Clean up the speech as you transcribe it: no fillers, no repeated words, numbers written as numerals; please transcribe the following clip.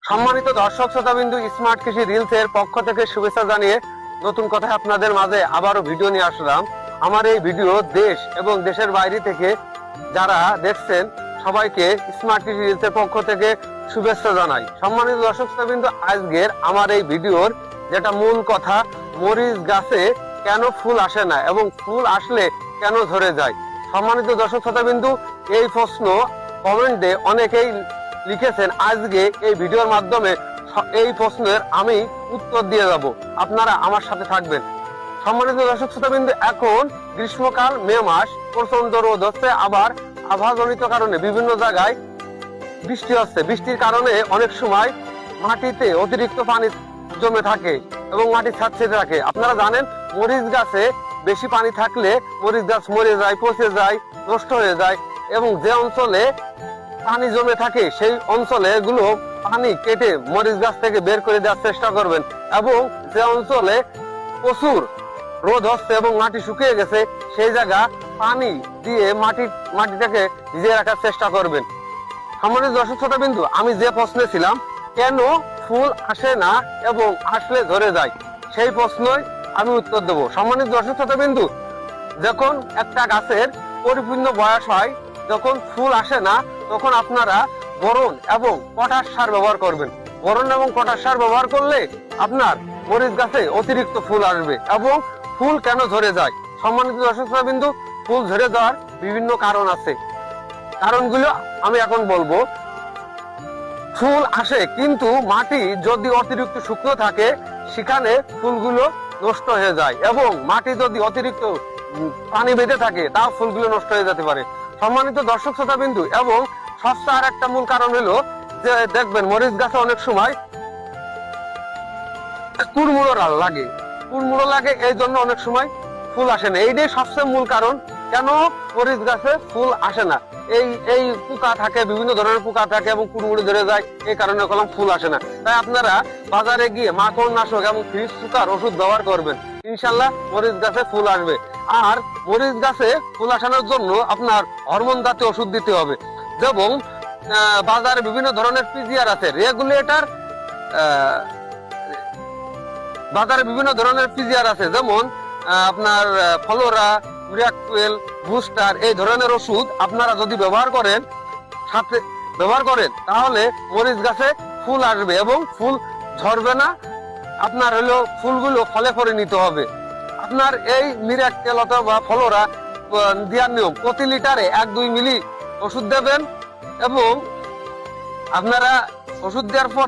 সম্মানিত দর্শক শ্রোতাবিন্দু, স্মার্ট কৃষি রিলস এর পক্ষ থেকে শুভেচ্ছা জানিয়ে নতুন কথা আপনাদের মাঝে আবারও ভিডিও নিয়ে আসলাম। আমার এই ভিডিও দেশ এবং দেশের বাইরে থেকে যারা দেখছেন সবাইকে স্মার্ট কৃষি রিলস এর পক্ষ থেকে শুভেচ্ছা জানাই। সম্মানিত দর্শক শ্রোতাবিন্দু, আজকের আমার এই ভিডিওর যেটা মূল কথা, মরিচ গাছে কেন ফুল আসে না এবং ফুল আসলে কেন ধরে যায়। সম্মানিত দর্শক শ্রোতাবিন্দু, এই প্রশ্ন কমেন্টে অনেকেই লিখেছেন। আজকে এই ভিডিওর মাধ্যমে এই প্রশ্নের আমি উত্তর দিয়ে যাব, আপনারা আমার সাথে থাকবেন। সম্মানিত দর্শক শ্রোতাবিন্দু, এখন গ্রীষ্মকাল, মে মাস, প্রচন্ড রোদ হচ্ছে, আবার আবহাওয়াজনিত কারণে বিভিন্ন জায়গায় বৃষ্টি হচ্ছে। বৃষ্টির কারণে অনেক সময় মাটিতে অতিরিক্ত পানি জমে থাকে এবং মাটি ছাড়তে থাকে। আপনারা জানেন, মরিচ গাছে বেশি পানি থাকলে মরিচ গাছ মরে যায়, পচে যায়, নষ্ট হয়ে যায়। এবং যে অঞ্চলে পানি জমে থাকে সেই অঞ্চলে এগুলো পানি কেটে মরিচ গাছ থেকে বের করে দেওয়ার চেষ্টা করবেন। এবং যে অঞ্চলে প্রচুর রোদ হচ্ছে এবং মাটি শুকিয়ে গেছে সেই জায়গা পানি দিয়ে মাটিটাকে ভিজিয়ে রাখার চেষ্টা করবেন। সম্মানিত দর্শক শ্রোতাবিন্দু, আমি যে প্রশ্নে ছিলাম, কেন ফুল আসে না এবং আসলে ধরে যায়, সেই প্রশ্নই আমি উত্তর দেব। সম্মানিত দর্শক শ্রোতাবিন্দু, যখন একটা গাছের পরিপূর্ণ বয়স হয়, যখন ফুল আসে না, তখন আপনারা বোরন এবং পটাশ সার ব্যবহার করবেন। বোরন এবং পটাশ সার ব্যবহার করলে আপনার মরিচ গাছে অতিরিক্ত ফুল আসবে। এবং ফুল কেন ঝরে যায়, সম্মানিত দর্শক শ্রোতাবিন্দু, ফুল ঝরে যাওয়ার বিভিন্ন কারণ আছে। কারণগুলো আমি এখন বলবো। ফুল আসে, কিন্তু মাটি যদি অতিরিক্ত শুকনো থাকে সেখানে ফুলগুলো নষ্ট হয়ে যায়, এবং মাটি যদি অতিরিক্ত পানি বেঁধে থাকে তা ফুলগুলো নষ্ট হয়ে যেতে পারে। সম্মানিত দর্শক শ্রোতাবিন্দু, এবং সবচেয়ে আর একটা মূল কারণ হলো যে দেখবেন মরিচ গাছে অনেক সময় কুড়মুড়ো লাগে, এই জন্য অনেক সময় ফুল আসে না। এইটাই সবচেয়ে মূল কারণ কেন মরিচ গাছে ফুল আসে না। এই পোকা থাকে, বিভিন্ন ধরনের পোকা থাকে এবং কুড়মুড়ি ধরে যায়, এই কারণে কলম ফুল আসে না। তাই আপনারা বাজারে গিয়ে মাকড় নাশক এবং ফ্রিজ পোকার ওষুধ ব্যবহার করবেন, ইনশাল্লাহ মরিচ গাছে ফুল আসবে। আর মরিচ গাছে ফুল আসানোর জন্য আপনার হরমোন জাতীয় ওষুধ দিতে হবে। এবং বাজারে বিভিন্ন ধরনের পিজিআর আছে, রেগুলেটর, বাজারে বিভিন্ন ধরনের পিজিআর আছে, যেমন আপনার ফলোরা, মিরাক্টেল, বুস্টার, এই ধরনের ওষুধ আপনারা যদি ব্যবহার করেন তাহলে মরিচ গাছে ফুল আসবে এবং ফুল ঝরবে না। আপনার হলো ফুলগুলো ফলে পরিণত হবে। আপনার এই মিরাক্টেল অথবা ফলোরা দেওয়ার নিয়ম, প্রতি লিটারে 1-2 মিলি ওষুধ দেবেন। এবং আপনারা ওষুধ দেওয়ার পর